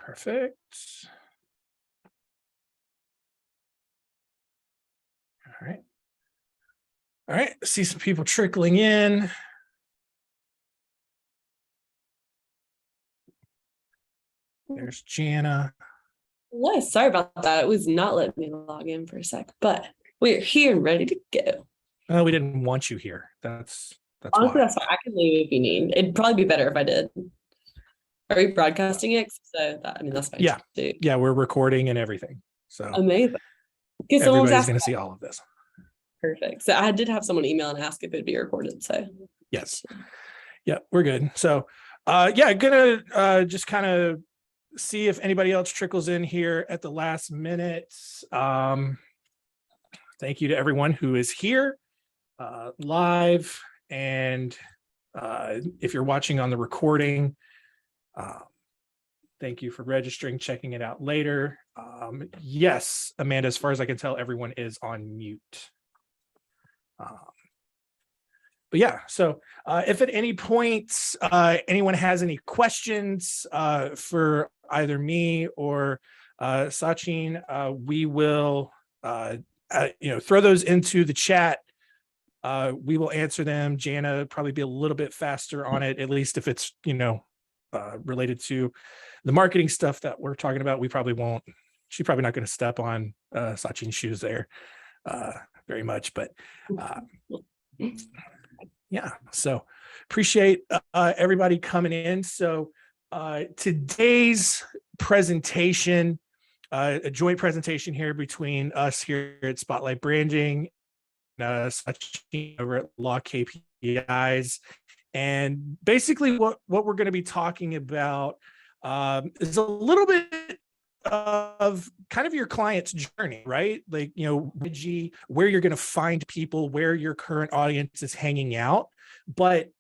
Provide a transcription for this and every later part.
Perfect. All right. All right. See some people trickling in. There's Jana. Nice. Sorry about that. It was not letting me log in for a sec, but we're here and ready to go. Oh, we didn't want you here. That's Honestly, why. that's fine. I can leave if you need. It'd probably be better if I did. Are we broadcasting it? So that, I mean, that's fine. Yeah. Too. Yeah, we're recording and everything. So amazing. Everybody's going to see all of this. Perfect. So I did have someone email and ask if it'd be recorded. So yes. Yeah, we're good. So yeah, gonna just kind of see if anybody else trickles in here at the last minute. Thank you to everyone who is here live, and if you're watching on the recording, thank you for registering, checking it out later. Yes, Amanda, as far as I can tell, everyone is on mute. But yeah, so if at any point anyone has any questions for either me or Sachin, we will throw those into the chat. We will answer them. Jana probably be a little bit faster on it, at least if it's related to the marketing stuff that we're talking about. We probably won't. She's probably not going to step on Sachin's shoes there very much, but yeah, so appreciate everybody coming in. So today's presentation, a joint presentation here between us here at Spotlight Branding, Sachin over at LawKPIs, and basically what we're going to be talking about is a little bit of kind of your client's journey, right? Like, where you're going to find people, where your current audience is hanging out, but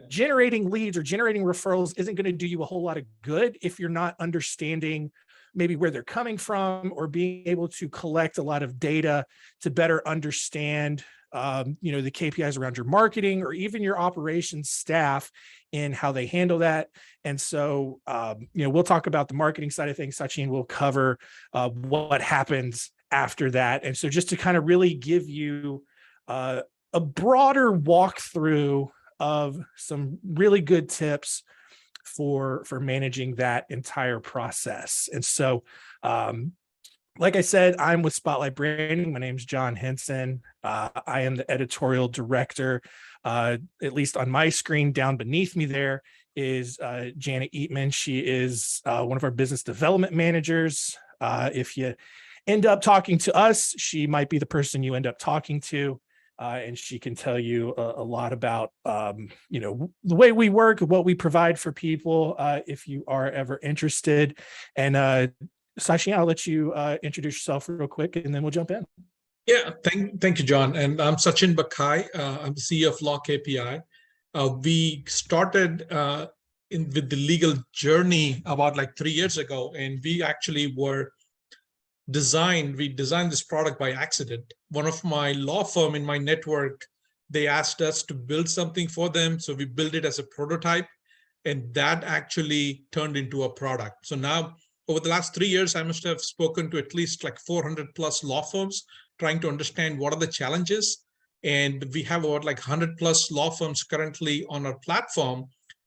generating leads or generating referrals isn't going to do you a whole lot of good if you're not understanding maybe where they're coming from, or being able to collect a lot of data to better understand the KPIs around your marketing or even your operations staff and how they handle that. And so, we'll talk about the marketing side of things. Sachin will cover what happens after that. And so just to kind of really give you a broader walkthrough of some really good tips for managing that entire process. And so, like I said, I'm with Spotlight Branding. My name's John Henson. I am the editorial director. At least on my screen down beneath me there is Janet Eatman. She is one of our business development managers. If you end up talking to us, she might be the person you end up talking to. And she can tell you a lot about, the way we work, what we provide for people, if you are ever interested. And Sachin, I'll let you introduce yourself real quick, and then we'll jump in. Yeah, thank you, John. And I'm Sachin Bakai. I'm the CEO of LawKPI. We started with the legal journey about like 3 years ago, and we actually designed this product by accident. One of my law firm in my network, they asked us to build something for them. So we built it as a prototype, and that actually turned into a product. So now, over the last 3 years, I must have spoken to at least like 400 plus law firms, trying to understand what are the challenges. And we have about like 100 plus law firms currently on our platform.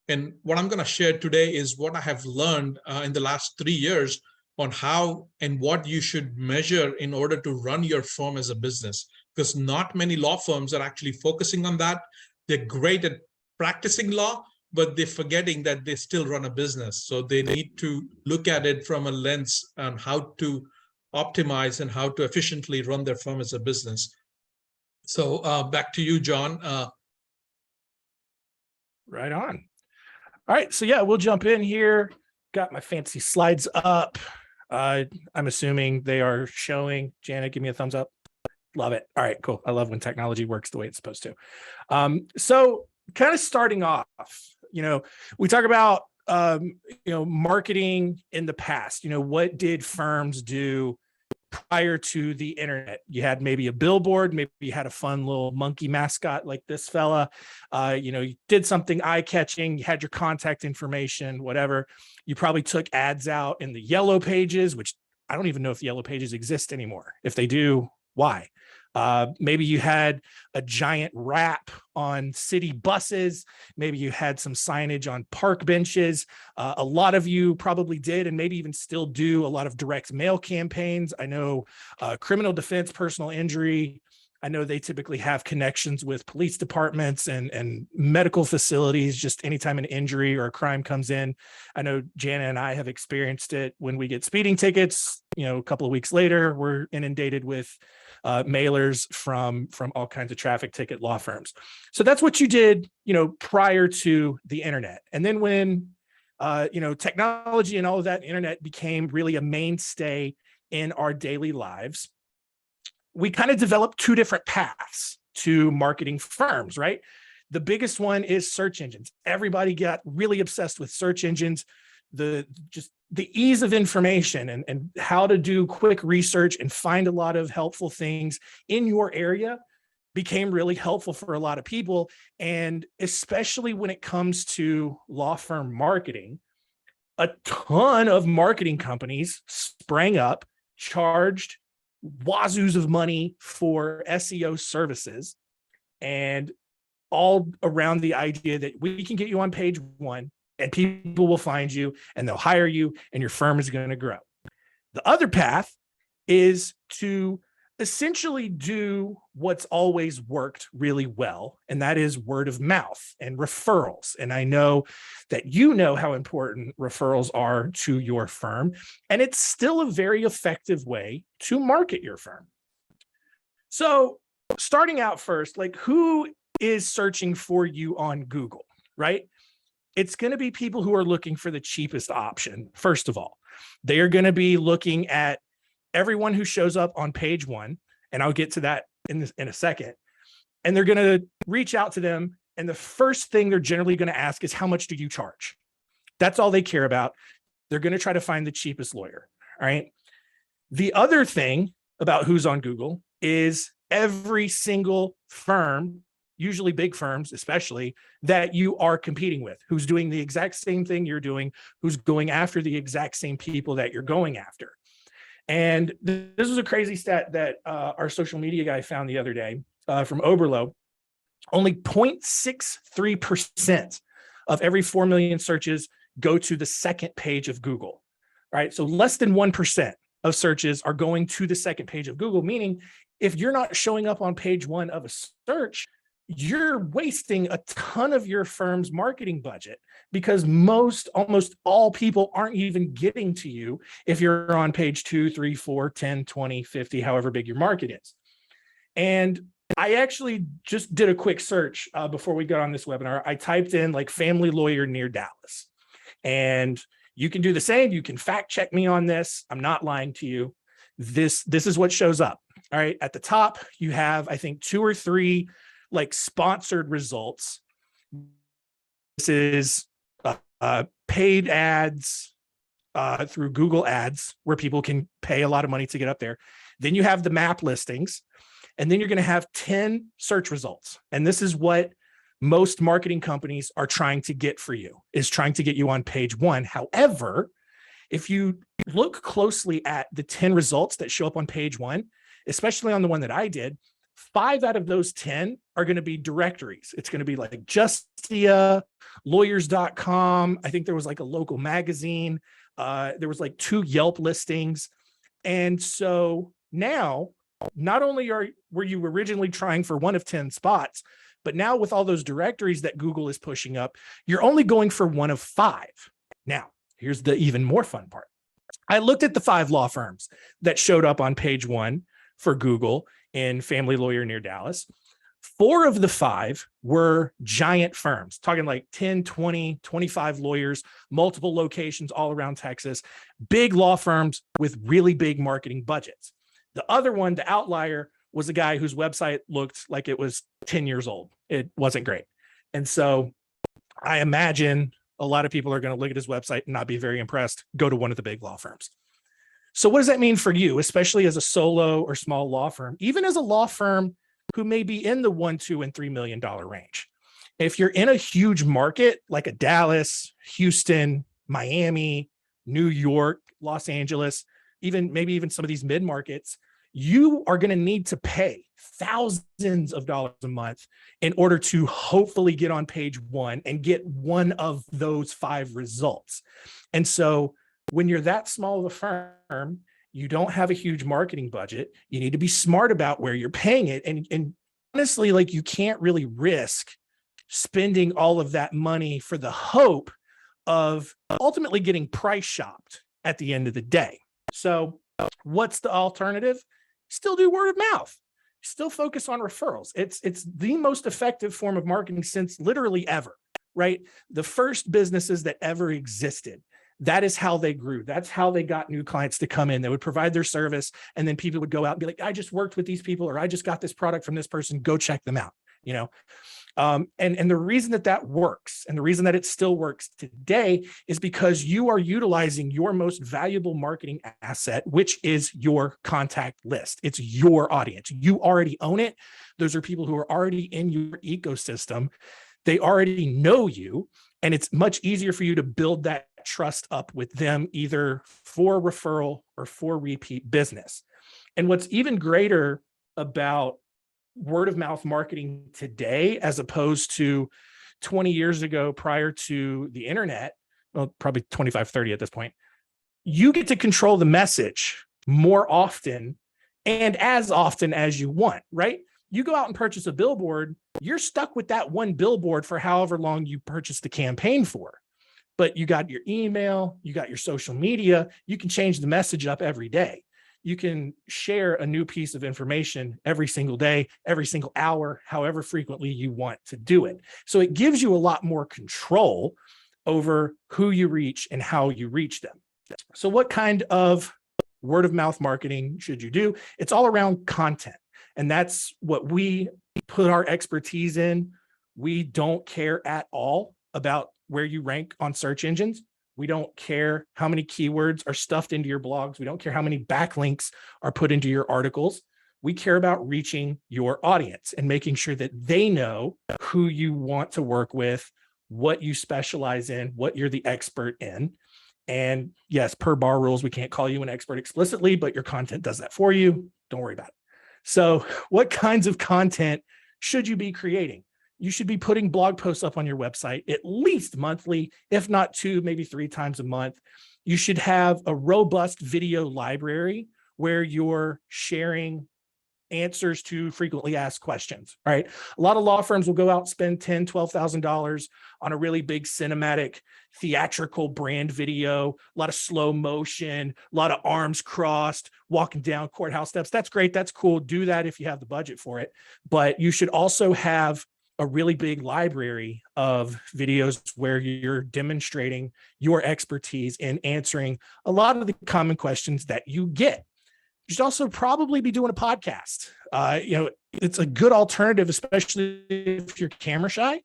And what I'm going to share today is what I have learned in the last 3 years on how and what you should measure in order to run your firm as a business. Because not many law firms are actually focusing on that. They're great at practicing law, but they're forgetting that they still run a business. So they need to look at it from a lens on how to optimize and how to efficiently run their firm as a business. So back to you, John. Right on. All right, so yeah, we'll jump in here. Got my fancy slides up. I'm assuming they are showing. Janet, give me a thumbs up. Love it. All right, cool. I love when technology works the way it's supposed to. So kind of starting off, we talk about, marketing in the past. What did firms do prior to the internet. You had maybe a billboard, maybe you had a fun little monkey mascot like this fella. You did something eye-catching, you had your contact information, whatever. You probably took ads out in the yellow pages, which I don't even know if the yellow pages exist anymore. If they do, why? Maybe you had a giant wrap on city buses. Maybe you had some signage on park benches. A lot of you probably did, and maybe even still do, a lot of direct mail campaigns. I know criminal defense, personal injury. I know they typically have connections with police departments and medical facilities, just anytime an injury or a crime comes in. I know Jana and I have experienced it when we get speeding tickets. A couple of weeks later, we're inundated with mailers from all kinds of traffic ticket law firms. So that's what you did, prior to the internet. And then when, technology and all of that, internet became really a mainstay in our daily lives, we kind of developed two different paths to marketing firms, right? The biggest one is search engines. Everybody got really obsessed with search engines, the ease of information and how to do quick research and find a lot of helpful things in your area became really helpful for a lot of people. And especially when it comes to law firm marketing, a ton of marketing companies sprang up, charged wazoos of money for SEO services, and all around the idea that we can get you on page one and people will find you and they'll hire you and your firm is going to grow. The other path is to essentially do what's always worked really well, and that is word of mouth and referrals. And I know that you know how important referrals are to your firm, and it's still a very effective way to market your firm. So starting out first, who is searching for you on Google, right? It's going to be people who are looking for the cheapest option. First of all, they are going to be looking at everyone who shows up on page one, and I'll get to that in a second. And they're going to reach out to them. And the first thing they're generally going to ask is, how much do you charge? That's all they care about. They're going to try to find the cheapest lawyer. All right. The other thing about who's on Google is every single firm, usually big firms, especially, that you are competing with, who's doing the exact same thing you're doing, who's going after the exact same people that you're going after. And this was a crazy stat that our social media guy found the other day from Oberlo. Only 0.63% of every 4 million searches go to the second page of Google, right? So less than 1% of searches are going to the second page of Google, meaning if you're not showing up on page one of a search, you're wasting a ton of your firm's marketing budget, because almost all people aren't even getting to you if you're on page 2, 3, 4, 10, 20, 50, however big your market is. And I actually just did a quick search before we got on this webinar. I typed in family lawyer near Dallas, and you can do the same. You can fact check me on this. I'm not lying to you. This is what shows up. All right. At the top, you have, I think, 2 or 3 sponsored results. This is paid ads through Google Ads, where people can pay a lot of money to get up there. Then you have the map listings, and then you're going to have 10 search results. And this is what most marketing companies are trying to get for you, is trying to get you on page one. However, if you look closely at the 10 results that show up on page one, especially on the one that I did, 5 out of those 10 are going to be directories. It's going to be like Justia, lawyers.com. I think there was a local magazine. There was 2 Yelp listings. And so now, not only were you originally trying for 1 of 10 spots, but now with all those directories that Google is pushing up, you're only going for 1 of 5. Now, here's the even more fun part. I looked at the 5 law firms that showed up on page 1 for Google in family lawyer near Dallas. 4 of the 5 were giant firms, talking 10, 20, 25 lawyers, multiple locations all around Texas, big law firms with really big marketing budgets. The other one, the outlier, was a guy whose website looked like it was 10 years old. It wasn't great. And so I imagine a lot of people are going to look at his website and not be very impressed, go to one of the big law firms. So what does that mean for you, especially as a solo or small law firm, even as a law firm who may be in the $1, $2, and $3 million range? If you're in a huge market like a Dallas, Houston, Miami, New York, Los Angeles, maybe even some of these mid markets, you are going to need to pay thousands of dollars a month in order to hopefully get on page one and get one of those 5 results. And so when you're that small of a firm, you don't have a huge marketing budget. You need to be smart about where you're paying it. And honestly, like, you can't really risk spending all of that money for the hope of ultimately getting price shopped at the end of the day. So what's the alternative? Still do word of mouth. Still focus on referrals. It's the most effective form of marketing since literally ever, right? The first businesses that ever existed, that is how they grew. That's how they got new clients to come in. They would provide their service, and then people would go out and be like, I just worked with these people, or I just got this product from this person, go check them out, you know? And the reason that works, and the reason that it still works today, is because you are utilizing your most valuable marketing asset, which is your contact list. It's your audience. You already own it. Those are people who are already in your ecosystem. They already know you, and it's much easier for you to build that trust up with them, either for referral or for repeat business. And what's even greater about word of mouth marketing today, as opposed to 20 years ago, prior to the internet, well, probably 25, 30 at this point, you get to control the message more often and as often as you want, right? You go out and purchase a billboard, you're stuck with that one billboard for however long you purchased the campaign for. But you got your email, you got your social media, you can change the message up every day. You can share a new piece of information every single day, every single hour, however frequently you want to do it. So it gives you a lot more control over who you reach and how you reach them. So what kind of word of mouth marketing should you do? It's all around content. And that's what we put our expertise in. We don't care at all about where you rank on search engines. We don't care how many keywords are stuffed into your blogs. We don't care how many backlinks are put into your articles. We care about reaching your audience and making sure that they know who you want to work with, what you specialize in, what you're the expert in. And yes, per bar rules, we can't call you an expert explicitly, but your content does that for you. Don't worry about it. So what kinds of content should you be creating? You should be putting blog posts up on your website at least monthly, if not 2, maybe 3 times a month. You should have a robust video library where you're sharing answers to frequently asked questions, right? A lot of law firms will go out and spend $10,000, $12,000 on a really big cinematic theatrical brand video, a lot of slow motion, a lot of arms crossed, walking down courthouse steps. That's great. That's cool. Do that if you have the budget for it. But you should also have a really big library of videos where you're demonstrating your expertise in answering a lot of the common questions that you get. You should also probably be doing a podcast. It's a good alternative, especially if you're camera shy.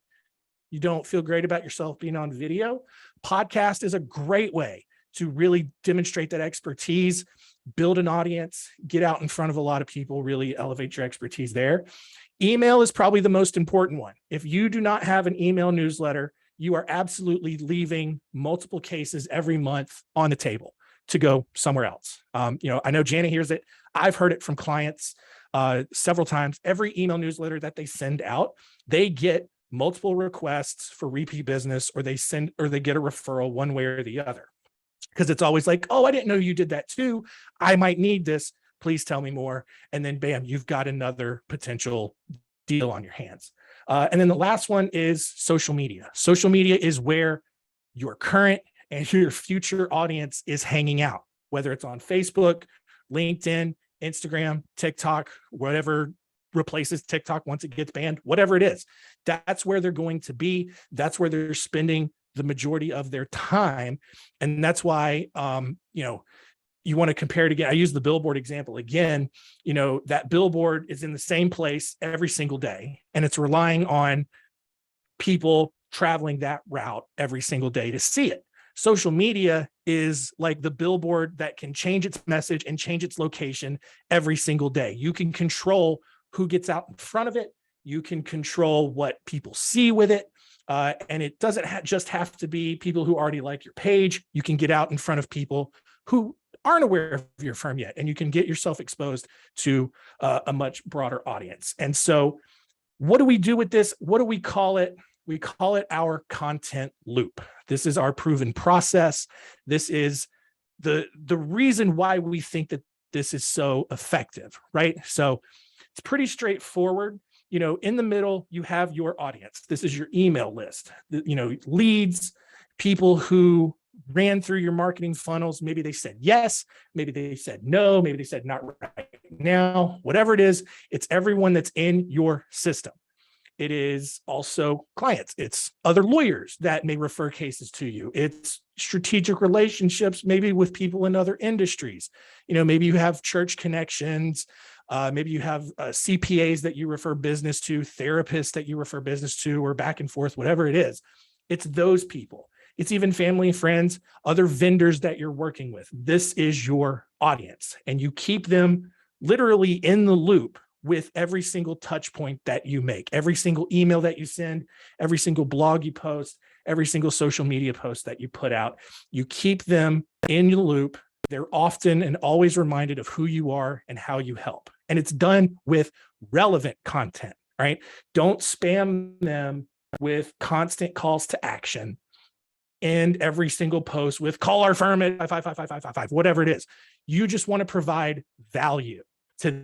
You don't feel great about yourself being on video. Podcast is a great way to really demonstrate that expertise, build an audience, get out in front of a lot of people, really elevate your expertise there. Email is probably the most important one. If you do not have an email newsletter, you are absolutely leaving multiple cases every month on the table to go somewhere else. I know Jana hears it. I've heard it from clients several times. Every email newsletter that they send out, they get multiple requests for repeat business, or they get a referral one way or the other. Because it's always like, oh, I didn't know you did that too. I might need this. Please tell me more. And then bam, you've got another potential deal on your hands. And then the last one is social media. Social media is where your current and your future audience is hanging out, whether it's on Facebook, LinkedIn, Instagram, TikTok, whatever replaces TikTok once it gets banned, whatever it is. That's where they're going to be. That's where they're spending the majority of their time. And that's why, you want to compare it again. I use the billboard example again. That billboard is in the same place every single day, and it's relying on people traveling that route every single day to see it. Social media is like the billboard that can change its message and change its location every single day. You can control who gets out in front of it. You can control what people see with it. And it doesn't just have to be people who already like your page. You can get out in front of people who aren't aware of your firm yet, and you can get yourself exposed to a much broader audience. And so what do we do with this? What do we call it? We call it our content loop. This is our proven process. This is the reason why we think that this is so effective, right? So it's pretty straightforward. You know, in the middle, you have your audience. This is your email list, you know, leads, people who ran through your marketing funnels. Maybe they said yes, maybe they said no, maybe they said not right now, whatever it is, it's everyone that's in your system. It is also clients. It's other lawyers that may refer cases to you. It's strategic relationships, maybe with people in other industries. You know, maybe you have church connections. Maybe you have CPAs that you refer business to, therapists that you refer business to, or back and forth, whatever it is. It's those people. It's even family and friends, other vendors that you're working with. This is your audience, and you keep them literally in the loop with every single touch point that you make, every single email that you send, every single blog you post, every single social media post that you put out. You keep them in the loop. They're often and always reminded of who you are and how you help. And it's done with relevant content, right? Don't spam them with constant calls to action and every single post with call our firm at 5555555, whatever it is. You just want to provide value to,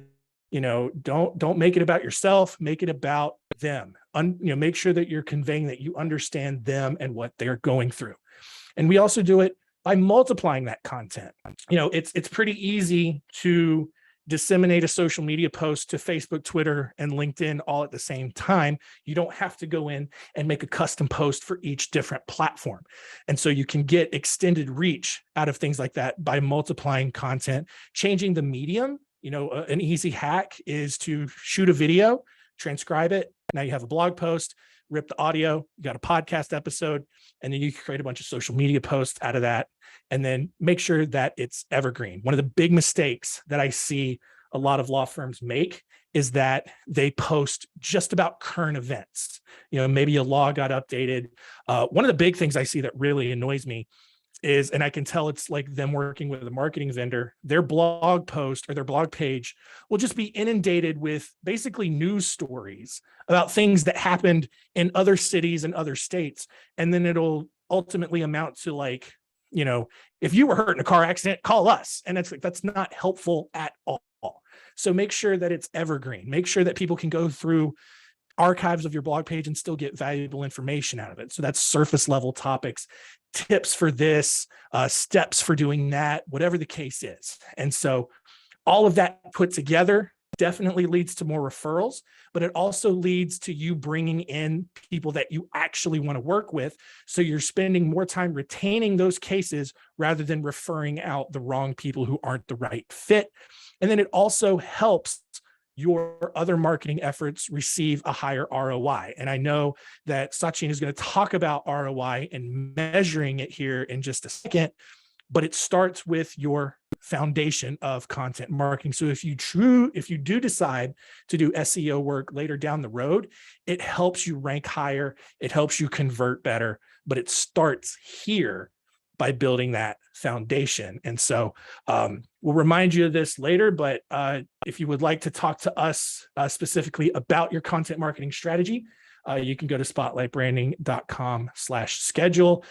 you know, don't make it about yourself, make it about them. You know, make sure that you're conveying that you understand them and what they're going through. And we also do it by multiplying that content. You know, it's pretty easy to disseminate a social media post to Facebook, Twitter, and LinkedIn all at the same time. You don't have to go in and make a custom post for each different platform. And so you can get extended reach out of things like that by multiplying content, changing the medium. You know, an easy hack is to shoot a video, transcribe it. Now you have a blog post, rip the audio, you got a podcast episode, and then you can create a bunch of social media posts out of that, and then make sure that it's evergreen. One of the big mistakes that I see a lot of law firms make is that they post just about current events. You know, maybe a law got updated. One of the big things I see that really annoys me is, and I can tell it's like them working with a marketing vendor, their blog post or their blog page will just be inundated with basically news stories about things that happened in other cities and other states. And then it'll ultimately amount to like, you know, if you were hurt in a car accident, call us. And it's like, that's not helpful at all. So make sure that it's evergreen. Make sure that people can go through archives of your blog page and still get valuable information out of it. So that's surface level topics, tips for this, steps for doing that, whatever the case is. And so all of that put together definitely leads to more referrals, but it also leads to you bringing in people that you actually want to work with. So you're spending more time retaining those cases rather than referring out the wrong people who aren't the right fit. And then it also helps your other marketing efforts receive a higher ROI. And I know that Sachin is going to talk about ROI and measuring it here in just a second, but it starts with your foundation of content marketing. So if you do decide to do SEO work later down the road, it helps you rank higher, it helps you convert better, but it starts here by building that foundation. And so we'll remind you of this later, but if you would like to talk to us specifically about your content marketing strategy, you can go to spotlightbranding.com/schedule.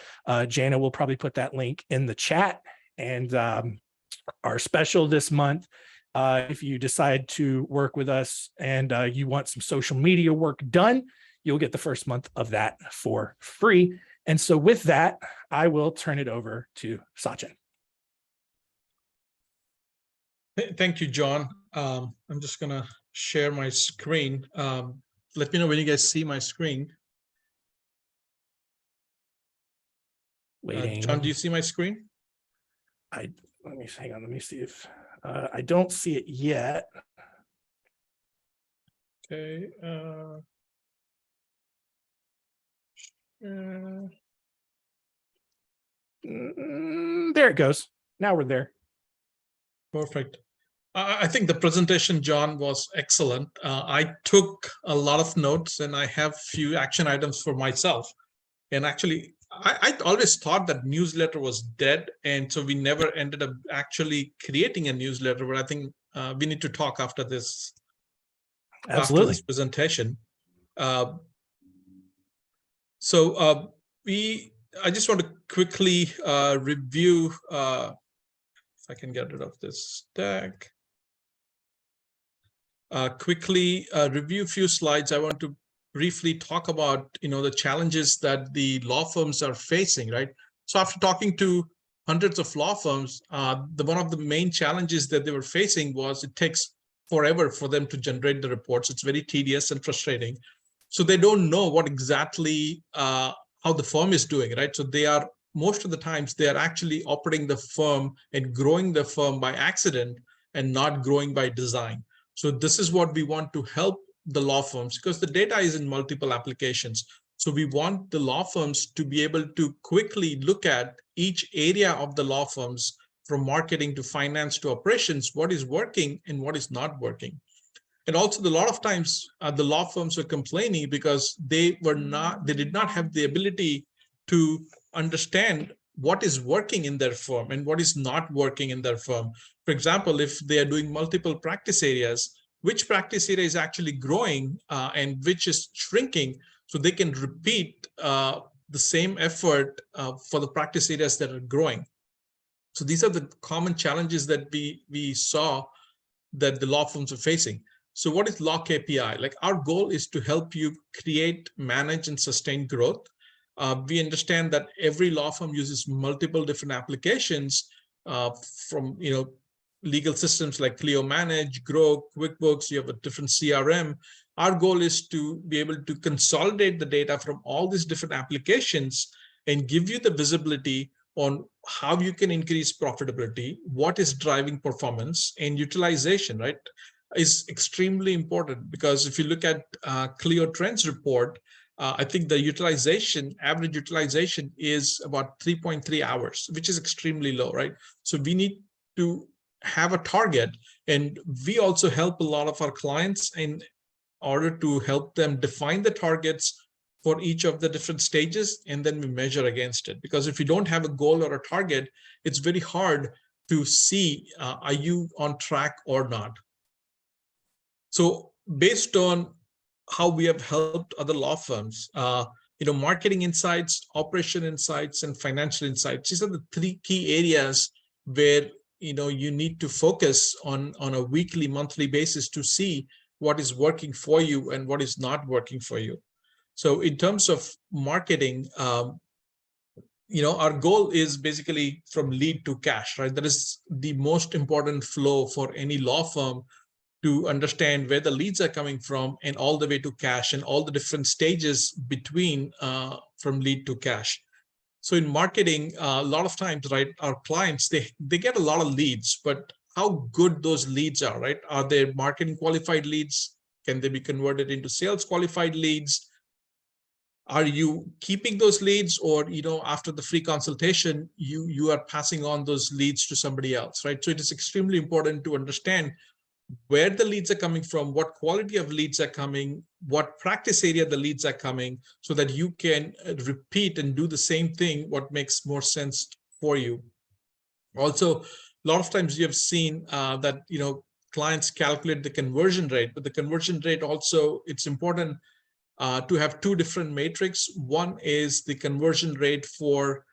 Jana will probably put that link in the chat. And our special this month, if you decide to work with us and you want some social media work done, you'll get the first month of that for free. And so with that, I will turn it over to Sachin. Thank you, John. I'm just going to share my screen. Let me know when you guys see my screen. Waiting. John, do you see my screen? Let me hang on. Let me see if I don't see it yet. Okay. There it goes. Now we're there. Perfect. I think the presentation, John, was excellent. I took a lot of notes and I have few action items for myself. And actually, I always thought that newsletter was dead. And so we never ended up actually creating a newsletter, but I think we need to talk after this. Absolutely. After this presentation. I just want to quickly review, if I can get rid of this deck. Quickly review a few slides. I want to briefly talk about, the challenges that the law firms are facing, right? So after talking to hundreds of law firms, one of the main challenges that they were facing was it takes forever for them to generate the reports. It's very tedious and frustrating. So they don't know what exactly how the firm is doing, right? So most of the times they are actually operating the firm and growing the firm by accident and not growing by design. So this is what we want to help the law firms, because the data is in multiple applications. So we want the law firms to be able to quickly look at each area of the law firms, from marketing to finance to operations, what is working and what is not working. And also a lot of times the law firms were complaining because they did not have the ability to understand what is working in their firm and what is not working in their firm. For example, if they are doing multiple practice areas, which practice area is actually growing and which is shrinking, so they can repeat the same effort for the practice areas that are growing. So these are the common challenges that we saw that the law firms are facing. So what is LawKPI? Like, our goal is to help you create, manage, and sustain growth. We understand that every law firm uses multiple different applications from legal systems like Clio Manage, Grow, QuickBooks. You have a different CRM. Our goal is to be able to consolidate the data from all these different applications and give you the visibility on how you can increase profitability, what is driving performance, and utilization, right, is extremely important. Because if you look at Clio Trends report, I think the average utilization is about 3.3 hours, which is extremely low, right? So we need to have a target, and we also help a lot of our clients in order to help them define the targets for each of the different stages, and then we measure against it. Because if you don't have a goal or a target, it's very hard to see are you on track or not. So based on how we have helped other law firms, marketing insights, operation insights, and financial insights, these are the three key areas where you need to focus on a weekly, monthly basis to see what is working for you and what is not working for you. So in terms of marketing, our goal is basically from lead to cash, right? That is the most important flow for any law firm, to understand where the leads are coming from and all the way to cash, and all the different stages between from lead to cash. So in marketing, a lot of times, right, our clients, they get a lot of leads, but how good those leads are, right? Are they marketing qualified leads? Can they be converted into sales qualified leads? Are you keeping those leads, or after the free consultation, you are passing on those leads to somebody else, right? So it is extremely important to understand where the leads are coming from, what quality of leads are coming, what practice area the leads are coming, so that you can repeat and do the same thing, what makes more sense for you. Also, a lot of times you have seen that clients calculate the conversion rate, but the conversion rate also, it's important to have two different metrics. One is the conversion rate for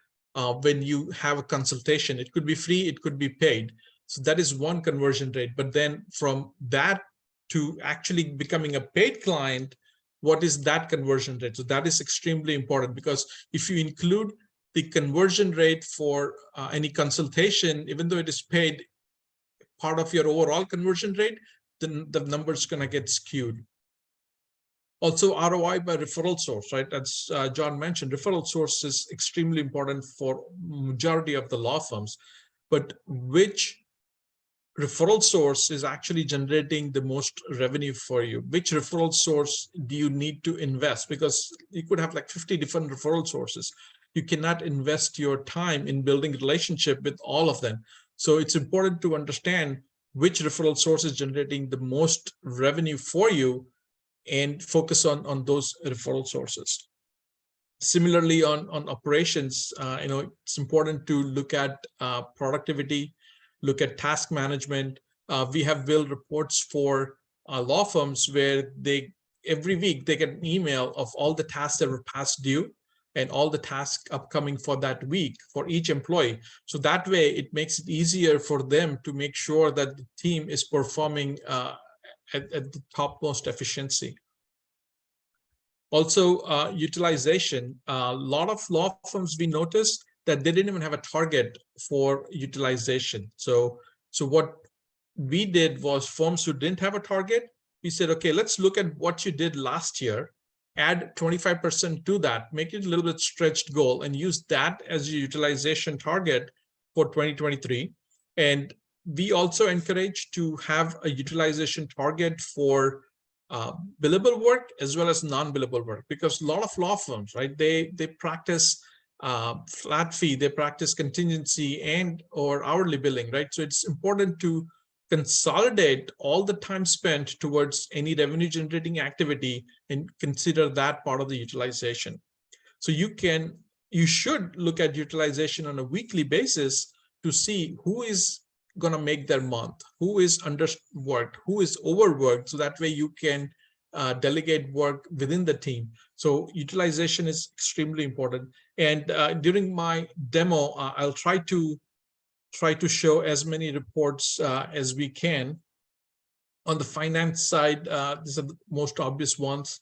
when you have a consultation. It could be free, it could be paid. So that is one conversion rate. But then from that to actually becoming a paid client, what is that conversion rate? So that is extremely important, because if you include the conversion rate for any consultation, even though it is paid, part of your overall conversion rate, then the number is going to get skewed. Also, ROI by referral source, right? As John mentioned, referral source is extremely important for majority of the law firms. But which referral source is actually generating the most revenue for you? Which referral source do you need to invest? Because you could have like 50 different referral sources. you cannot invest your time in building relationship with all of them. So it's important to understand which referral source is generating the most revenue for you and focus on those referral sources. Similarly, on operations, it's important to look at productivity, look at task management. We have built reports for law firms where every week they get an email of all the tasks that were past due and all the tasks upcoming for that week for each employee. So that way it makes it easier for them to make sure that the team is performing at the topmost efficiency. Also, utilization. A lot of law firms, we noticed that they didn't even have a target for utilization. So what we did was, firms who didn't have a target, we said, okay, let's look at what you did last year, add 25% to that, make it a little bit stretched goal, and use that as your utilization target for 2023. And we also encourage to have a utilization target for billable work as well as non-billable work, because a lot of law firms, right, they practice flat fee, they practice contingency and or hourly billing, right? So it's important to consolidate all the time spent towards any revenue generating activity and consider that part of the utilization. So you should look at utilization on a weekly basis to see who is going to make their month, who is underworked, who is overworked, so that way you can delegate work within the team. So utilization is extremely important. And during my demo, I'll try to show as many reports as we can. On the finance side, these are the most obvious ones.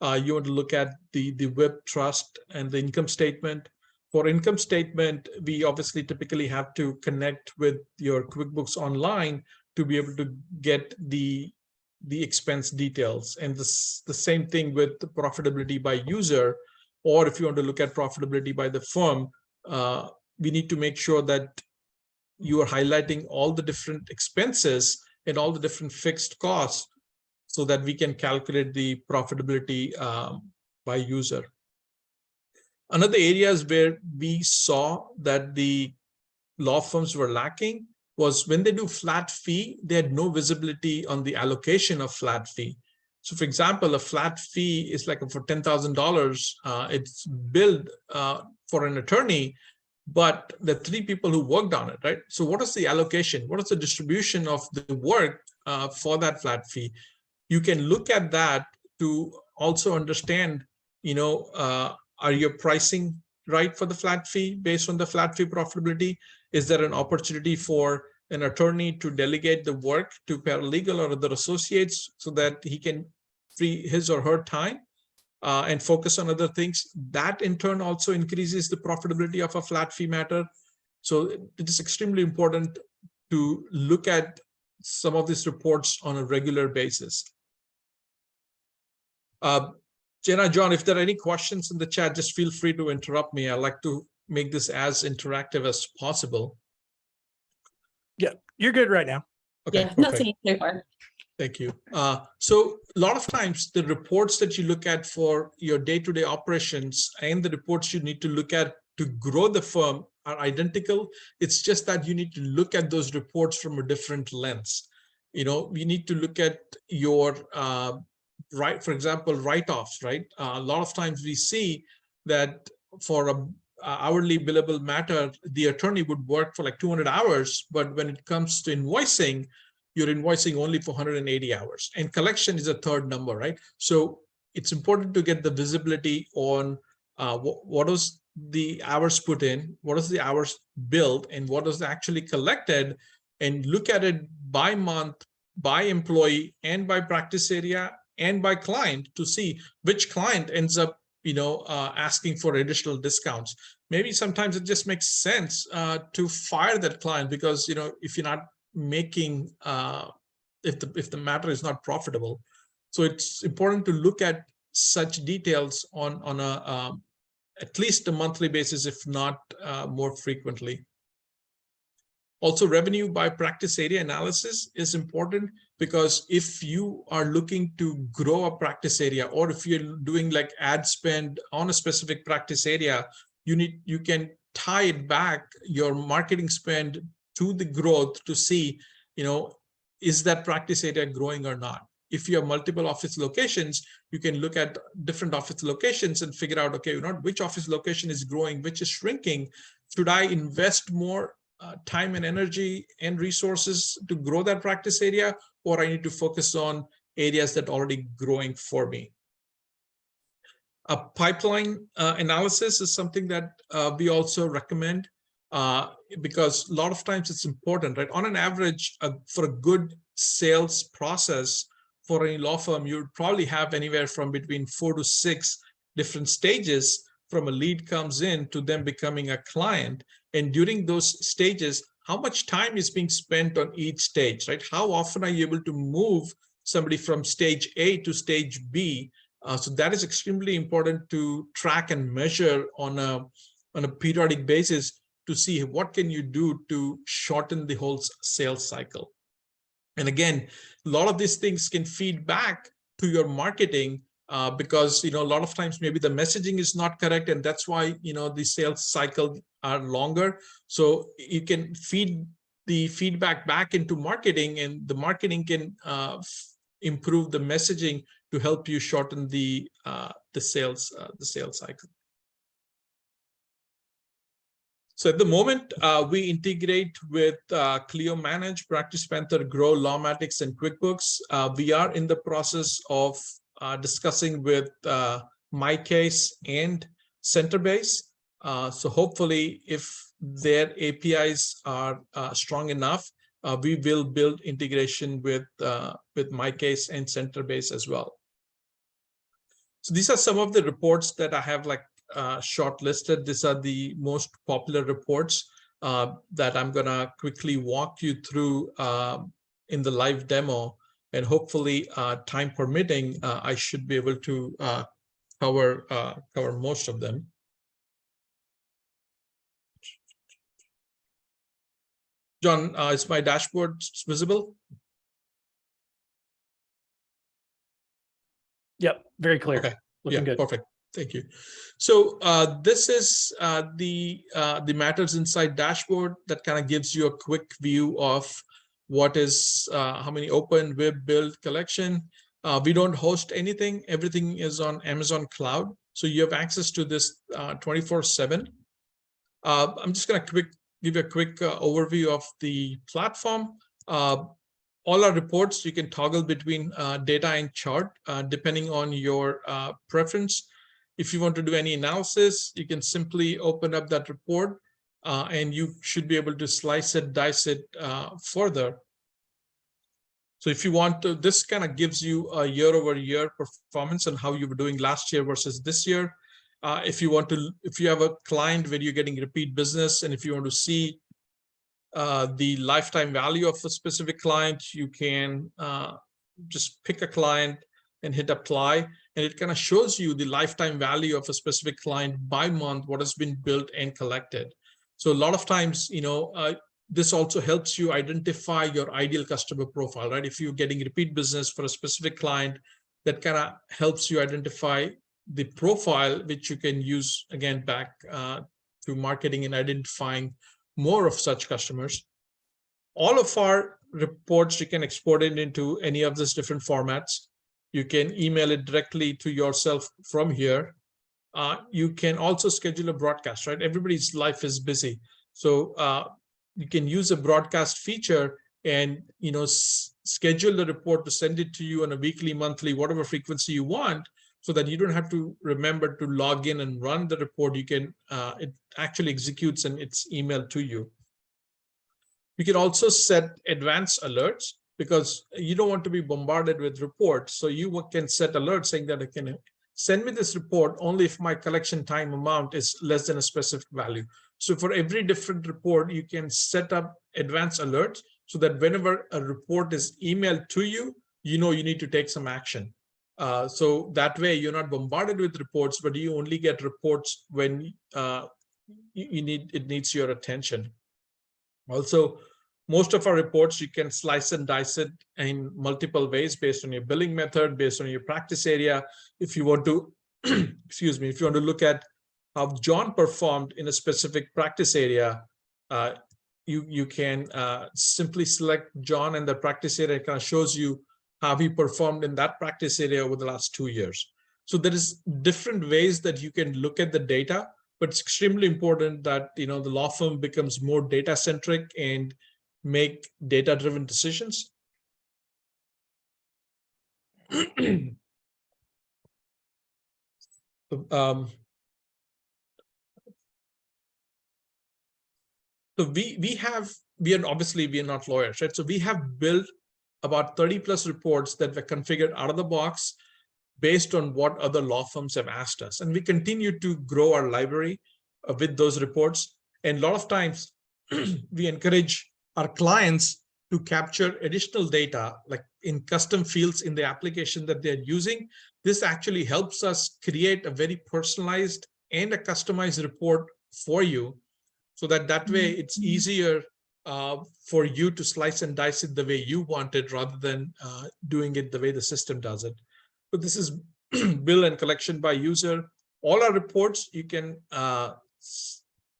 You want to look at the WIP trust and the income statement. For income statement, we obviously typically have to connect with your QuickBooks Online to be able to get the expense details. And the same thing with the profitability by user, or if you want to look at profitability by the firm, we need to make sure that you are highlighting all the different expenses and all the different fixed costs so that we can calculate the profitability by user. Another areas where we saw that the law firms were lacking was when they do flat fee, they had no visibility on the allocation of flat fee. So for example, a flat fee is like for $10,000, it's billed for an attorney, but the 3 people who worked on it, right? So what is the allocation? What is the distribution of the work for that flat fee? You can look at that to also understand, are your pricing right for the flat fee based on the flat fee profitability? Is there an opportunity for an attorney to delegate the work to paralegal or other associates so that he can free his or her time and focus on other things? That in turn also increases the profitability of a flat fee matter. So it is extremely important to look at some of these reports on a regular basis. Jenna, John, if there are any questions in the chat, just feel free to interrupt me. I like to make this as interactive as possible. Yeah, you're good right now. Yeah, Okay, perfect. nothing so far. Thank you. So a lot of times the reports that you look at for your day-to-day operations and the reports you need to look at to grow the firm are identical. It's just that you need to look at those reports from a different lens. We need to look at your for example, write-offs, right? A lot of times we see that for a hourly billable matter, the attorney would work for like 200 hours, but when it comes to invoicing, you're invoicing only for 180 hours. And collection is a third number, right? So it's important to get the visibility on what is the hours put in, what is the hours billed, and what is actually collected, and look at it by month, by employee, and by practice area, and by client to see which client ends up, asking for additional discounts. Maybe sometimes it just makes sense to fire that client because, if you're not making, if the matter is not profitable. So it's important to look at such details on a at least a monthly basis, if not more frequently. Also, revenue by practice area analysis is important because if you are looking to grow a practice area, or if you're doing like ad spend on a specific practice area, you can tie it back, your marketing spend, to the growth to see, is that practice area growing or not? If you have multiple office locations, you can look at different office locations and figure out, okay, which office location is growing, which is shrinking. Should I invest more time and energy and resources to grow that practice area, or I need to focus on areas that are already growing for me? A pipeline analysis is something that we also recommend because a lot of times it's important, right? On an average, for a good sales process for any law firm, you would probably have anywhere from between 4 to 6 different stages from a lead comes in to them becoming a client. And during those stages, how much time is being spent on each stage, right? How often are you able to move somebody from stage A to stage B? So that is extremely important to track and measure on a periodic basis to see what can you do to shorten the whole sales cycle. And again, a lot of these things can feed back to your marketing because a lot of times maybe the messaging is not correct, and that's why the sales cycle are longer. So you can feed the feedback back into marketing, and the marketing can improve the messaging to help you shorten the sales cycle. So at the moment, we integrate with Clio Manage, Practice Panther, Grow, Lawmatics, and QuickBooks. We are in the process of discussing with MyCase and Centerbase. So hopefully, if their APIs are strong enough, we will build integration with MyCase and Centerbase as well. So these are some of the reports that I have shortlisted. These are the most popular reports that I'm gonna quickly walk you through in the live demo, and hopefully, time permitting, I should be able to cover most of them. John, is my dashboard visible? Yep, very clear. Okay. Looking good. Perfect. Thank you. So this is the Matters Insight dashboard that kind of gives you a quick view of what is how many open, web, build, collection. We don't host anything. Everything is on Amazon Cloud. So you have access to this 24/7. I'm just going to give you a quick overview of the platform. All our reports, you can toggle between data and chart, depending on your preference. If you want to do any analysis, you can simply open up that report and you should be able to slice it, dice it further. So if you want to, this kind of gives you a year-over-year performance and how you were doing last year versus this year. If you have a client where you're getting repeat business, and if you want to see the lifetime value of a specific client, you can just pick a client and hit apply, and it kind of shows you the lifetime value of a specific client by month, what has been built and collected. So a lot of times, this also helps you identify your ideal customer profile, right? If you're getting repeat business for a specific client, that kind of helps you identify the profile, which you can use again back to marketing and identifying more of such customers. All of our reports, you can export it into any of these different formats. You can email it directly to yourself from here. You can also schedule a broadcast, right? Everybody's life is busy. So you can use a broadcast feature and schedule the report to send it to you on a weekly, monthly, whatever frequency you want, so that you don't have to remember to log in and run the report. You can, it actually executes and it's emailed to you. You can also set advanced alerts because you don't want to be bombarded with reports. So you can set alerts saying that it can send me this report only if my collection time amount is less than a specific value. So for every different report, you can set up advanced alerts so that whenever a report is emailed to you, you need to take some action. So that way you're not bombarded with reports, but you only get reports when it needs your attention. Also, most of our reports, you can slice and dice it in multiple ways based on your billing method, based on your practice area. If you want to, excuse me, if you want to look at how John performed in a specific practice area, you can simply select John, and the practice area kind of shows you how he performed in that practice area over the last 2 years. So there is different ways that you can look at the data, but it's extremely important that the law firm becomes more data centric and make data driven decisions. So we are not lawyers, right? So we have built about 30 plus reports that were configured out of the box based on what other law firms have asked us. And we continue to grow our library with those reports. And a lot of times we encourage our clients to capture additional data, like in custom fields in the application that they're using. This actually helps us create a very personalized and a customized report for you, so that way it's easier for you to slice and dice it the way you want it, rather than doing it the way the system does it. But this is bill and collection by user. All our reports, you can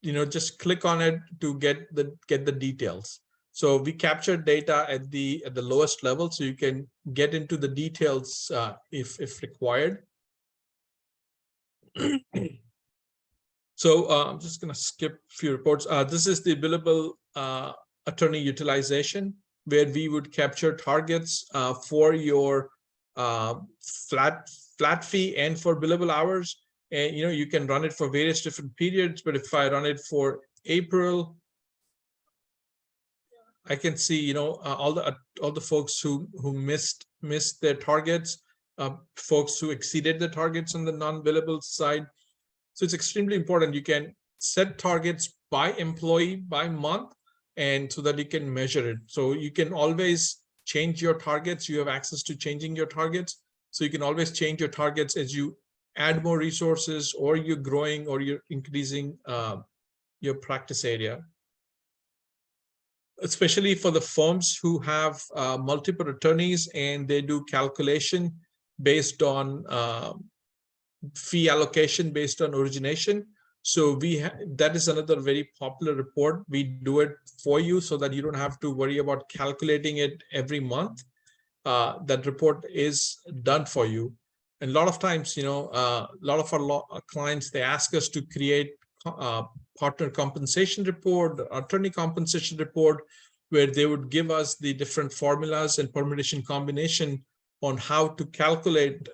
just click on it to get the details. So we capture data at the lowest level, so you can get into the details if required. So I'm just going to skip a few reports. This is the billable attorney utilization, where we would capture targets for your flat fee and for billable hours. And you can run it for various different periods. But if I run it for April, I can see all the folks who missed their targets, folks who exceeded the targets on the non-billable side. So it's extremely important. You can set targets by employee, by month, and so that you can measure it. So you can always change your targets. You have access to changing your targets. So you can always change your targets as you add more resources, or you're growing, or you're increasing your practice area. Especially for the firms who have multiple attorneys and they do calculation based on fee allocation based on origination. So that is another very popular report. We do it for you so that you don't have to worry about calculating it every month. That report is done for you. And a lot of times, a lot of our clients, they ask us to create partner compensation report, attorney compensation report, where they would give us the different formulas and permutation combination on how to calculate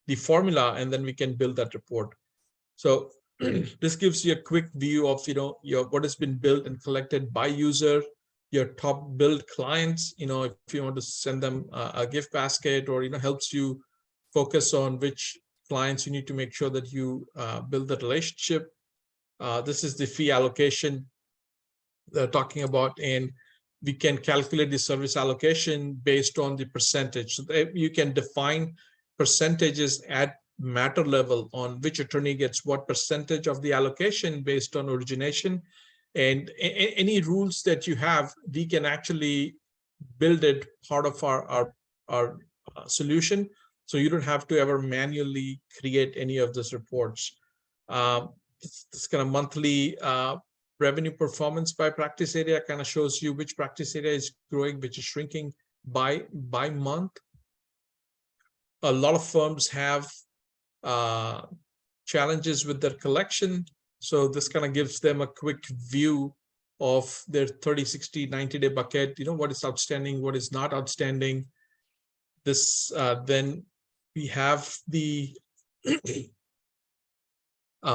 the formula, and then we can build that report. So this gives you a quick view of what has been built and collected by user, your top billed clients. If you want to send them a gift basket, or helps you focus on which clients you need to make sure that you build the relationship. This is the fee allocation they're talking about, and we can calculate the service allocation based on the percentage. So you can define percentages at matter level on which attorney gets what percentage of the allocation based on origination. And any rules that you have, we can actually build it part of our solution. So you don't have to ever manually create any of those reports. This kind of monthly revenue performance by practice area kind of shows you which practice area is growing, which is shrinking by month. A lot of firms have challenges with their collection. So this kind of gives them a quick view of their 30, 60, 90-day bucket, what is outstanding, what is not outstanding. This then we have the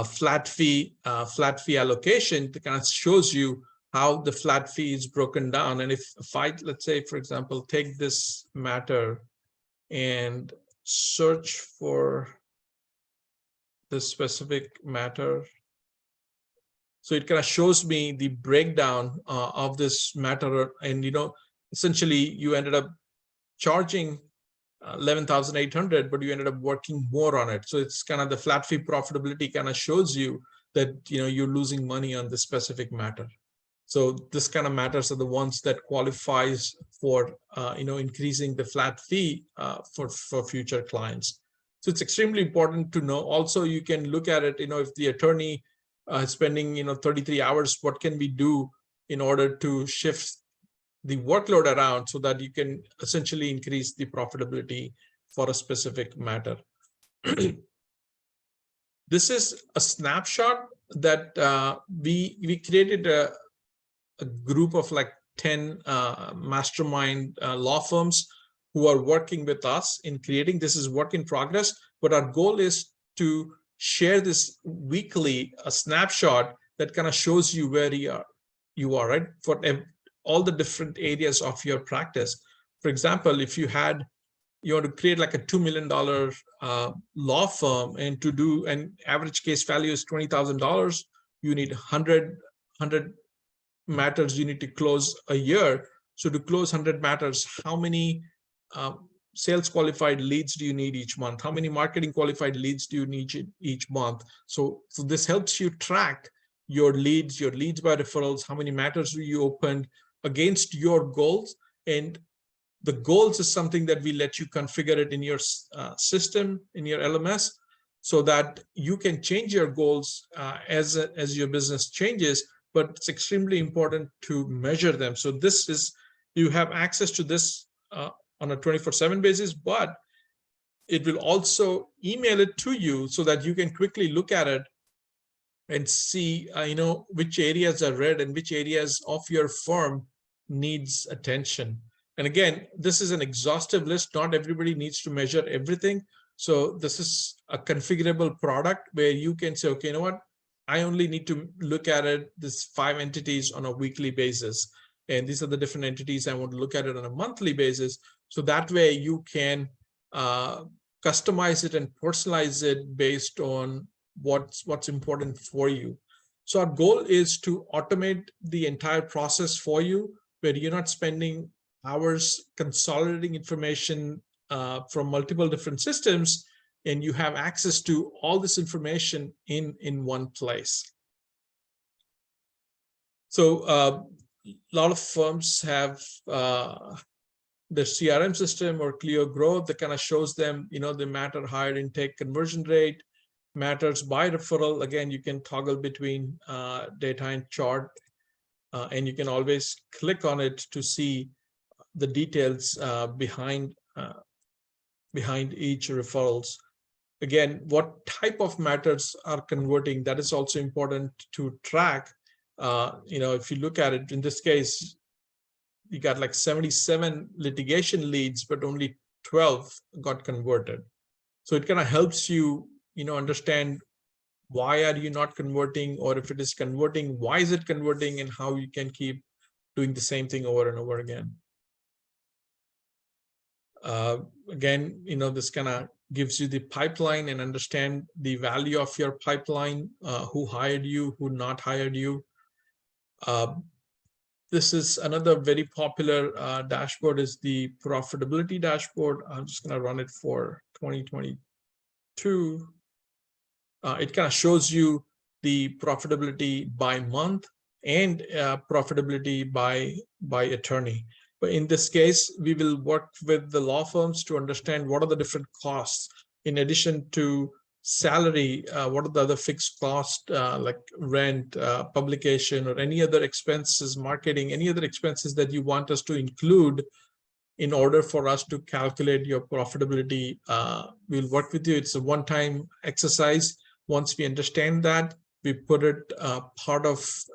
flat fee allocation that kind of shows you how the flat fee is broken down. And if I, let's say, for example, take this matter and search for this specific matter, so it kind of shows me the breakdown of this matter. And essentially you ended up charging 11,800, but you ended up working more on it. So it's kind of the flat fee profitability kind of shows you that you're losing money on this specific matter. So this kind of matters are the ones that qualifies for increasing the flat fee for future clients. So it's extremely important to know. Also, you can look at it, if the attorney is spending, 33 hours, what can we do in order to shift the workload around so that you can essentially increase the profitability for a specific matter. This is a snapshot that we created a group of like 10 mastermind law firms who are working with us in creating. This is work in progress, but our goal is to share this weekly, a snapshot that kind of shows you where you are, right? For all the different areas of your practice. For example, if you want to create like a $2 million law firm, and to do an average case value is $20,000, you need 100 matters you need to close a year. So to close 100 matters, how many sales qualified leads do you need each month? How many marketing qualified leads do you need each month? So this helps you track your leads by referrals, how many matters do you open against your goals. And the goals is something that we let you configure it in your system, in your LMS, so that you can change your goals as your business changes. But it's extremely important to measure them. So you have access to this on a 24/7 basis, but it will also email it to you so that you can quickly look at it and see, which areas are red and which areas of your firm needs attention. And again, this is an exhaustive list. Not everybody needs to measure everything. So this is a configurable product where you can say, okay, you know what? I only need to look at it, this 5 entities on a weekly basis. And these are the different entities I want to look at it on a monthly basis. So that way you can customize it and personalize it based on what's important for you. So our goal is to automate the entire process for you, where you're not spending hours consolidating information from multiple different systems, and you have access to all this information in one place. So a lot of firms have their CRM system or Clio Growth that kind of shows them, the matter hire intake conversion rate, matters by referral. Again, you can toggle between data and chart, and you can always click on it to see the details behind each referrals. Again, what type of matters are converting, that is also important to track. If you look at it, in this case, you got like 77 litigation leads, but only 12 got converted. So it kind of helps you, understand why are you not converting, or if it is converting, why is it converting, and how you can keep doing the same thing over and over again. Again, this kind of gives you the pipeline and understand the value of your pipeline, who hired you, who not hired you. This is another very popular dashboard, is the profitability dashboard. I'm just going to run it for 2022. It kind of shows you the profitability by month and profitability by attorney. But in this case, we will work with the law firms to understand what are the different costs. In addition to salary, what are the other fixed costs, like rent, publication, or any other expenses, marketing, any other expenses that you want us to include in order for us to calculate your profitability. We'll work with you. It's a one-time exercise. Once we understand that, we put it part of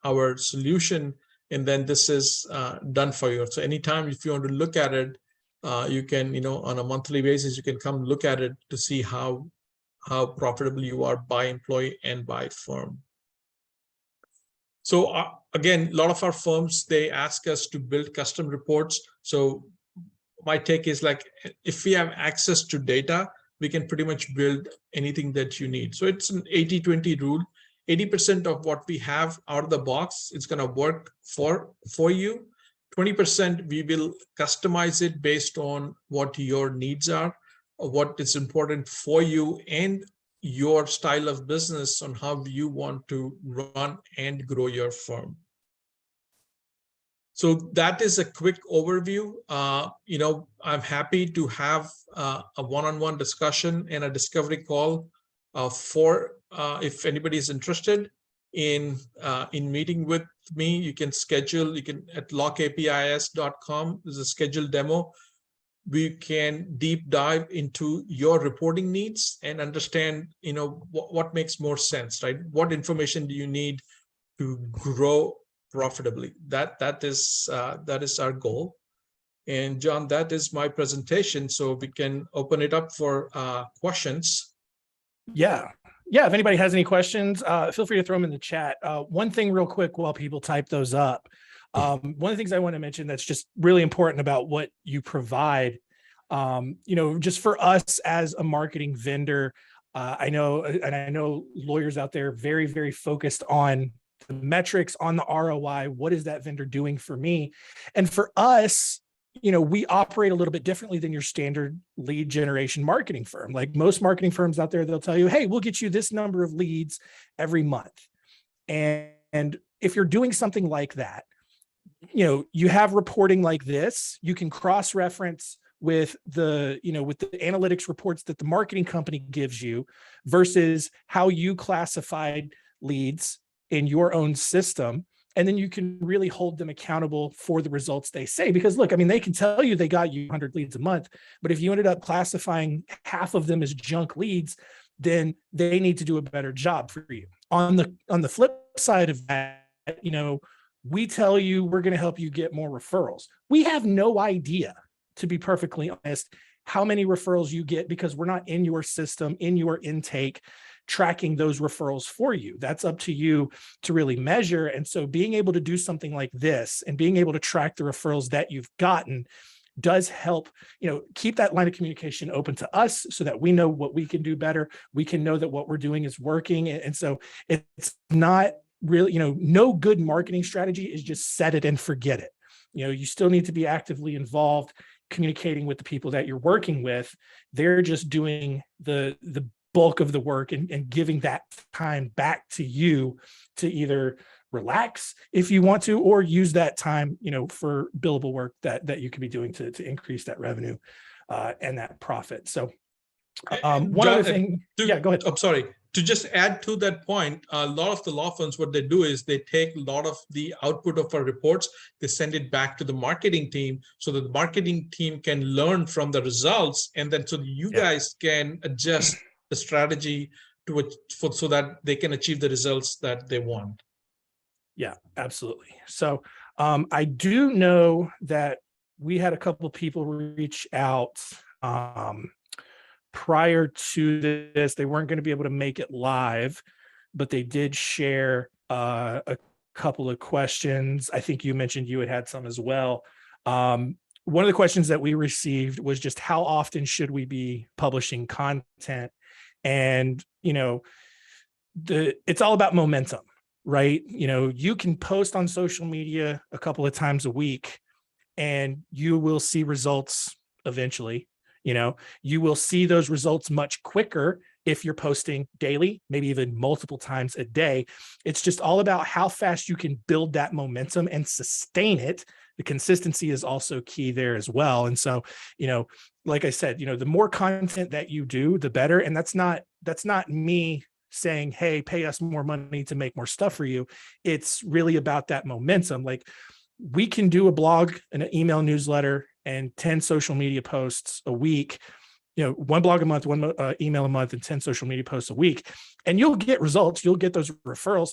our solution, and then this is done for you. So anytime if you want to look at it, you can, on a monthly basis, you can come look at it to see how profitable you are by employee and by firm. So again, a lot of our firms, they ask us to build custom reports. So my take is like, if we have access to data, we can pretty much build anything that you need. So it's an 80-20 rule. 80% of what we have out of the box, it's going to work for you. 20%, we will customize it based on what your needs are, or what is important for you and your style of business, on how you want to run and grow your firm. So that is a quick overview. I'm happy to have a one-on-one discussion and a discovery call for if anybody is interested in meeting with me. You can schedule. You can at lawkpis.com. There's a scheduled demo. We can deep dive into your reporting needs and understand, what makes more sense, right? What information do you need to grow profitably? That is our goal. And John, that is my presentation. So we can open it up for questions. Yeah. If anybody has any questions, feel free to throw them in the chat. One thing real quick while people type those up. One of the things I want to mention that's just really important about what you provide, just for us as a marketing vendor, I know lawyers out there very, very focused on the metrics, on the ROI. What is that vendor doing for me? And for us, we operate a little bit differently than your standard lead generation marketing firm. Like most marketing firms out there, they'll tell you, hey, we'll get you this number of leads every month. And if you're doing something like that, you have reporting like this, you can cross-reference with the analytics reports that the marketing company gives you versus how you classified leads in your own system. And then you can really hold them accountable for the results they say. Because look, they can tell you they got you 100 leads a month, but if you ended up classifying half of them as junk leads, then they need to do a better job for you. On the flip side of that, we tell you we're going to help you get more referrals. We have no idea, to be perfectly honest, how many referrals you get because we're not in your system, in your intake, tracking those referrals for you. That's up to you to really measure. And so being able to do something like this and being able to track the referrals that you've gotten does help, keep that line of communication open to us so that we know what we can do better. We can know that what we're doing is working. And so it's not really, no good marketing strategy is just set it and forget it. You still need to be actively involved, communicating with the people that you're working with. They're just doing the bulk of the work and giving that time back to you to either relax if you want to, or use that time, for billable work that you could be doing to increase that revenue and that profit. So one other thing, go ahead. I'm sorry. To just add to that point, a lot of the law firms, what they do is they take a lot of the output of our reports, they send it back to the marketing team so that the marketing team can learn from the results. And then so you guys can adjust the strategy so that they can achieve the results that they want. Yeah, absolutely. So I do know that we had a couple of people reach out prior to this. They weren't going to be able to make it live, but they did share a couple of questions. I think you mentioned you had some as well. One of the questions that we received was just how often should we be publishing content? And, it's all about momentum, right? You can post on social media a couple of times a week and you will see results eventually. You will see those results much quicker if you're posting daily, maybe even multiple times a day. It's just all about how fast you can build that momentum and sustain it. The consistency is also key there as well. And so, like I said, the more content that you do, the better. And that's not me saying, hey, pay us more money to make more stuff for you. It's really about that momentum. Like we can do a blog and an email newsletter and 10 social media posts a week, one blog a month, one email a month, and 10 social media posts a week. And you'll get results, you'll get those referrals,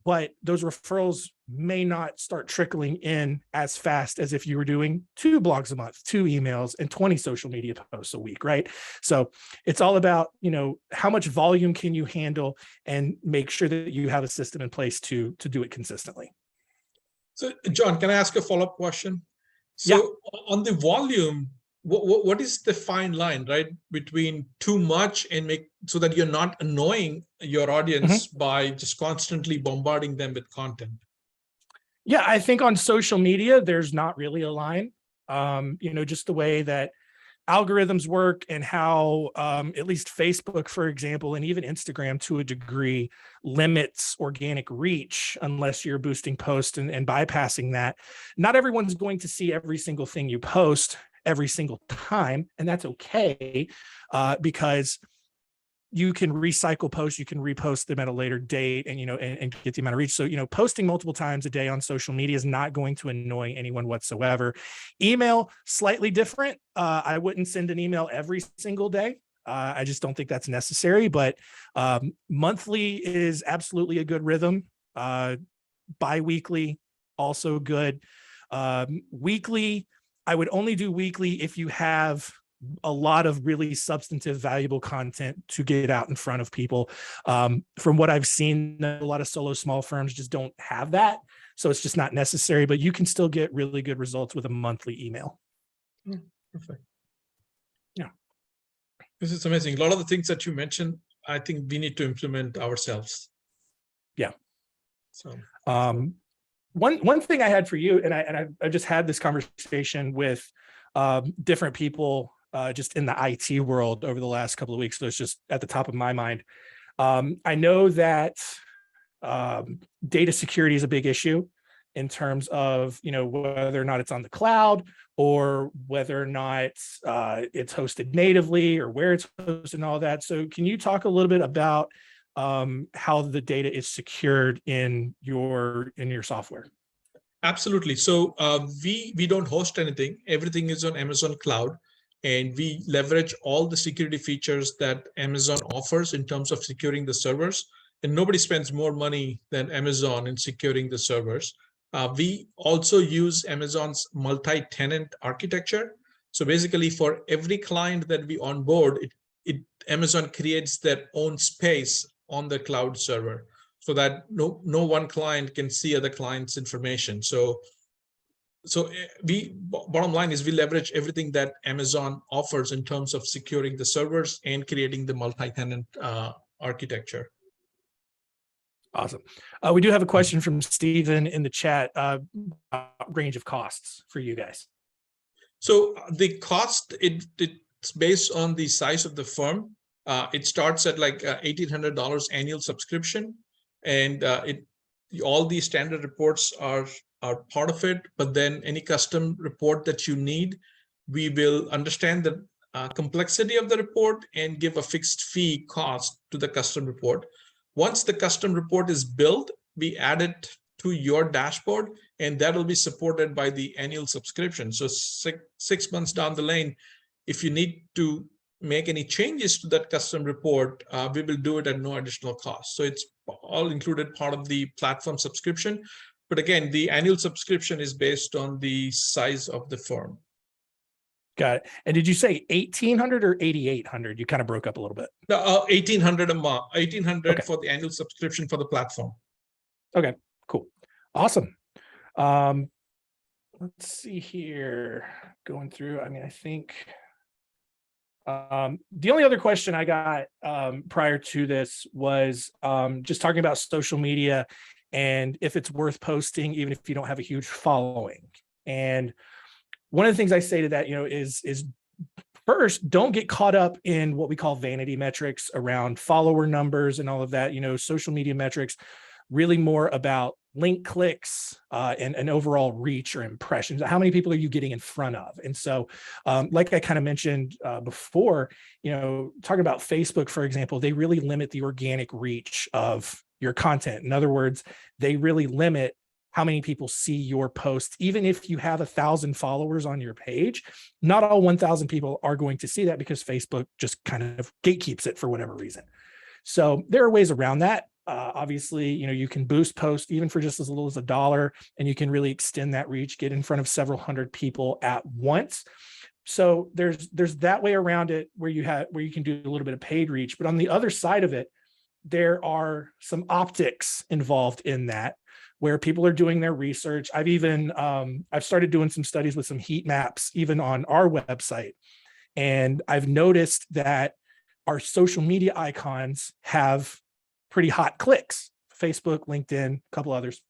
but those referrals may not start trickling in as fast as if you were doing 2 blogs a month, 2 emails, and 20 social media posts a week, right? So it's all about, how much volume can you handle and make sure that you have a system in place to do it consistently. So, John, can I ask a follow-up question? So on the volume, what is the fine line, right, between too much and so that you're not annoying your audience by just constantly bombarding them with content? Yeah, I think on social media, there's not really a line. Just the way that algorithms work and how at least Facebook, for example, and even Instagram to a degree limits organic reach unless you're boosting posts and bypassing that. Not everyone's going to see every single thing you post every single time, and that's okay because you can recycle posts, you can repost them at a later date and, and get the amount of reach. So, posting multiple times a day on social media is not going to annoy anyone whatsoever. Email, slightly different. I wouldn't send an email every single day. I just don't think that's necessary, but monthly is absolutely a good rhythm. Bi-weekly, also good. Weekly, I would only do weekly if you have a lot of really substantive, valuable content to get out in front of people. From what I've seen, a lot of solo small firms just don't have that. So it's just not necessary, but you can still get really good results with a monthly email. Perfect. Yeah. This is amazing. A lot of the things that you mentioned, I think we need to implement ourselves. Yeah. So one thing I had for you, and I just had this conversation with different people just in the IT world over the last couple of weeks. So it's just at the top of my mind. I know that data security is a big issue in terms of, whether or not it's on the cloud or whether or not it's hosted natively or where it's hosted and all that. So can you talk a little bit about how the data is secured in your software? absolutely. So we don't host anything. Everything is on Amazon Cloud. And we leverage all the security features that Amazon offers in terms of securing the servers. And nobody spends more money than Amazon in securing the servers. We also use Amazon's multi-tenant architecture. So basically for every client that we onboard, Amazon creates their own space on the cloud server so that no one client can see other clients' information. So bottom line is we leverage everything that Amazon offers in terms of securing the servers and creating the multi-tenant architecture. Awesome. We do have a question from Stephen in the chat, range of costs for you guys. So the cost, it's based on the size of the firm. It starts at like $1,800 annual subscription, and all the standard reports are part of it, but then any custom report that you need, we will understand the complexity of the report and give a fixed fee cost to the custom report. Once the custom report is built, we add it to your dashboard, and that will be supported by the annual subscription. So 6 months down the lane, if you need to make any changes to that custom report, we will do it at no additional cost. So it's all included part of the platform subscription. But again, the annual subscription is based on the size of the firm. Got it. And did you say 1,800 or 8,800? You kind of broke up a little bit. 1,800 a month, 1,800 Okay. for the annual subscription for the platform. Okay, cool. Awesome. Let's see here. Going through, I think the only other question I got prior to this was just talking about social media and if it's worth posting, even if you don't have a huge following. And one of the things I say to that, is first, don't get caught up in what we call vanity metrics around follower numbers and all of that. Social media metrics, really more about link clicks and overall reach or impressions. How many people are you getting in front of? And so, like I kind of mentioned before, talking about Facebook, for example, they really limit the organic reach of your content. In other words, they really limit how many people see your posts. Even if you have 1,000 followers on your page, not all 1,000 people are going to see that because Facebook just kind of gatekeeps it for whatever reason. So there are ways around that. Obviously, you can boost posts even for just as little as $1, and you can really extend that reach, get in front of several hundred people at once. So there's that way around it where you can do a little bit of paid reach. But on the other side of it, there are some optics involved in that, where people are doing their research. I've started doing some studies with some heat maps, even on our website. And I've noticed that our social media icons have pretty hot clicks: Facebook, LinkedIn, a couple others.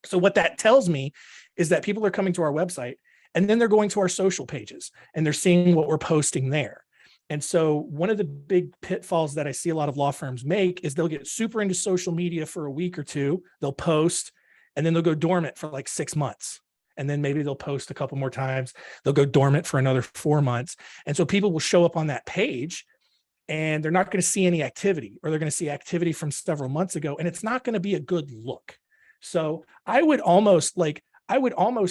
So what that tells me is that people are coming to our website And then they're going to our social pages and they're seeing what we're posting there. And so one of the big pitfalls that I see a lot of law firms make is they'll get super into social media for a week or two, they'll post, and then they'll go dormant for like 6 months. And then maybe they'll post a couple more times, they'll go dormant for another 4 months. And so people will show up on that page and they're not going to see any activity, or they're going to see activity from several months ago, and it's not going to be a good look. So I would almost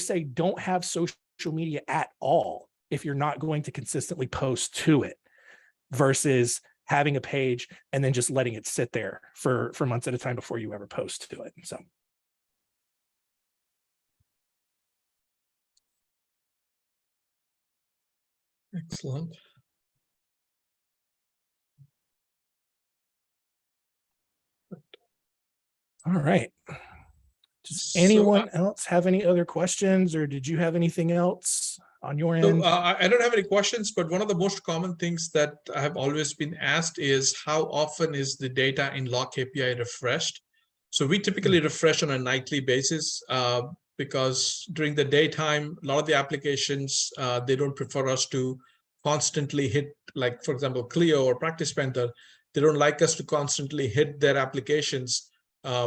say don't have social media at all if you're not going to consistently post to it, versus having a page and then just letting it sit there for months at a time before you ever post to it. So. Excellent. All right. Does anyone else have any other questions, or did you have anything else on your end? I don't have any questions, but one of the most common things that I have always been asked is how often is the data in LawKPI refreshed? So we typically refresh on a nightly basis because during the daytime, a lot of the applications, they don't prefer us to constantly hit, like, for example, Clio or Practice Panther. They don't like us to constantly hit their applications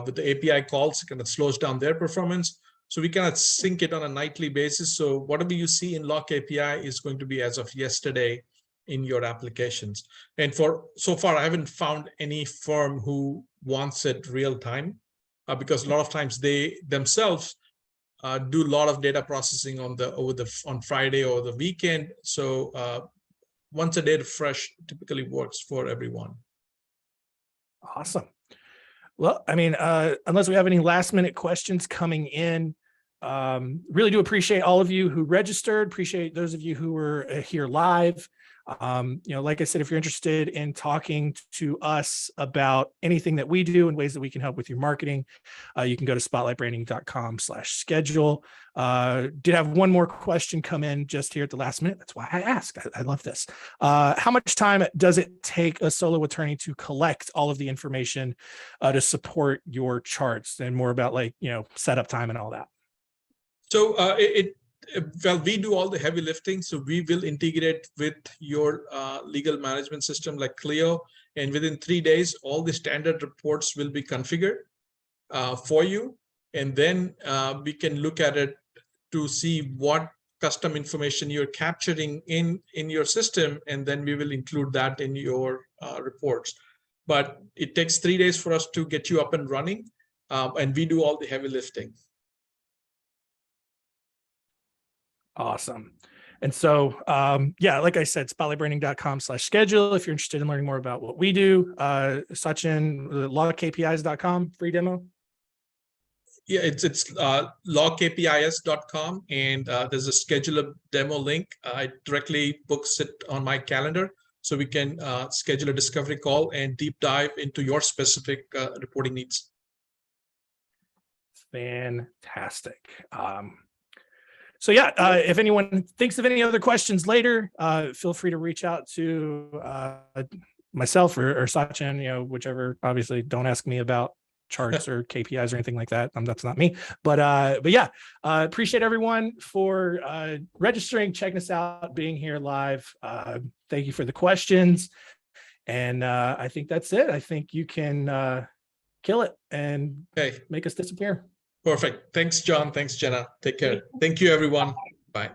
with the API calls. It kind of slows down their performance. So we kind of sync it on a nightly basis. So whatever you see in LawKPI is going to be as of yesterday in your applications. And for so far, I haven't found any firm who wants it real time because a lot of times they themselves do a lot of data processing on Friday or the weekend. So once a day refresh typically works for everyone. Awesome. Well, I mean, unless we have any last minute questions coming in, really do appreciate all of you who registered. Appreciate those of you who were here live. Like I said, if you're interested in talking to us about anything that we do and ways that we can help with your marketing, you can go to spotlightbranding.com/schedule. Did have one more question come in just here at the last minute. That's why I asked. I love this. How much time does it take a solo attorney to collect all of the information to support your charts, and more about setup time and all that? So well, we do all the heavy lifting. So we will integrate with your legal management system like Clio. And within 3 days, all the standard reports will be configured for you. And then we can look at it to see what custom information you're capturing in your system. And then we will include that in your reports. But it takes 3 days for us to get you up and running. And we do all the heavy lifting. Awesome. And so, like I said, spotlightbranding.com/schedule. If you're interested in learning more about what we do, Sachin, LawKPIs.com, free demo. Yeah, it's LawKPIs.com, and there's a schedule a demo link. I directly books it on my calendar, so we can schedule a discovery call and deep dive into your specific reporting needs. Fantastic. So if anyone thinks of any other questions later, feel free to reach out to myself or Sachin, whichever. Obviously, don't ask me about charts or KPIs or anything like that. That's not me. But appreciate everyone for registering, checking us out, being here live. Thank you for the questions. And I think that's it. I think you can kill it and make us disappear. Perfect. Thanks, John. Thanks, Jenna. Take care. Thank you, everyone. Bye.